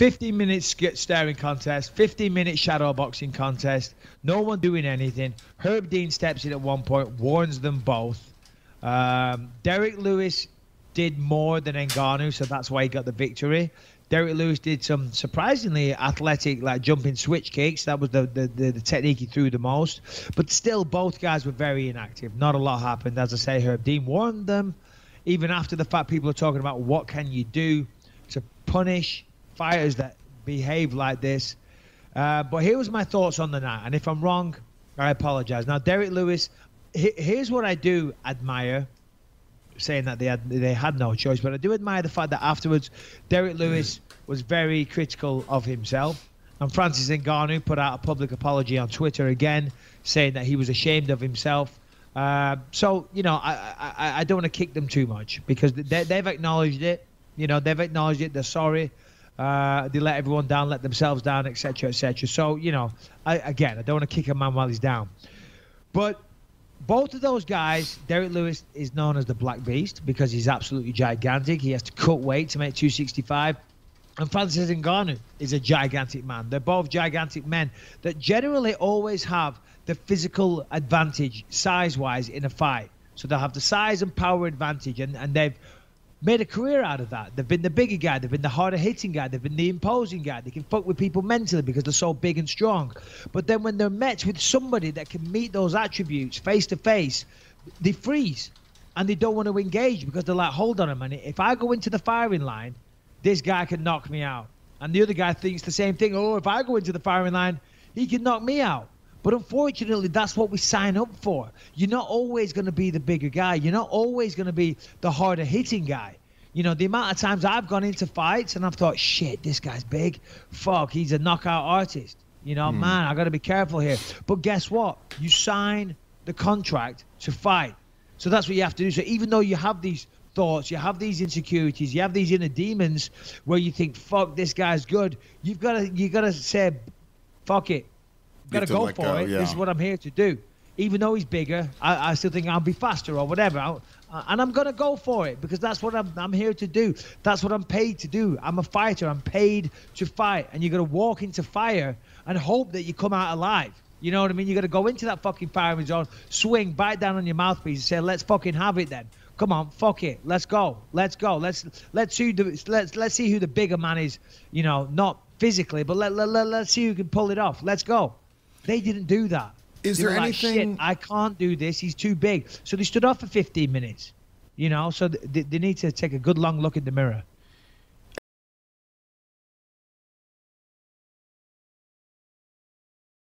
15-minute staring contest, 15-minute shadow boxing contest, no one doing anything. Herb Dean steps in at one point, warns them both. Derek Lewis did more than Ngannou, so that's why he got the victory. Derek Lewis did some surprisingly athletic, like jumping switch kicks. That was the technique he threw the most. But still, both guys were very inactive. Not a lot happened. As I say, Herb Dean warned them. Even after the fact, people are talking about what can you do to punish fighters that behave like this. But here was my thoughts on the night. And if I'm wrong, I apologize. Now, Derek Lewis, here's what I do admire, saying that they had no choice, but I do admire the fact that afterwards Derek Lewis was very critical of himself, and Francis Ngannou put out a public apology on Twitter again, saying that he was ashamed of himself. So you know, I don't want to kick them too much, because they've acknowledged it. You know, they've acknowledged it. They're sorry. They let everyone down, let themselves down, etc., etc. So you know, I don't want to kick a man while he's down, but both of those guys, Derek Lewis is known as the Black Beast because he's absolutely gigantic. He has to cut weight to make 265. And Francis Ngannou is a gigantic man. They're both gigantic men that generally always have the physical advantage size-wise in a fight. So they'll have the size and power advantage, and they've made a career out of that. They've been the bigger guy. They've been the harder hitting guy. They've been the imposing guy. They can fuck with people mentally because they're so big and strong. But then when they're met with somebody that can meet those attributes face to face, they freeze and they don't want to engage because they're like, hold on a minute. If I go into the firing line, this guy can knock me out. And the other guy thinks the same thing. Oh, if I go into the firing line, he can knock me out. But unfortunately, that's what we sign up for. You're not always going to be the bigger guy. You're not always going to be the harder hitting guy. You know, the amount of times I've gone into fights and I've thought, shit, this guy's big. Fuck, he's a knockout artist. You know, man, I got to be careful here. But guess what? You sign the contract to fight. So that's what you have to do. So even though you have these thoughts, you have these insecurities, you have these inner demons where you think, fuck, this guy's good, you gotta say, fuck it. Gotta go for it. Yeah. This is what I'm here to do. Even though he's bigger, I still think I'll be faster or whatever. And I'm gonna go for it because that's what I'm here to do. That's what I'm paid to do. I'm a fighter. I'm paid to fight. And you gotta walk into fire and hope that you come out alive. You know what I mean? You gotta go into that fucking firing zone, swing, bite down on your mouthpiece, and say, let's fucking have it then. Come on, fuck it. Let's go. Let's go. Let's see who the bigger man is. You know, not physically, but let's see who can pull it off. Let's go. They didn't do that. Is there anything? Shit, I can't do this. He's too big. So they stood off for 15 minutes. You know, so they need to take a good long look in the mirror.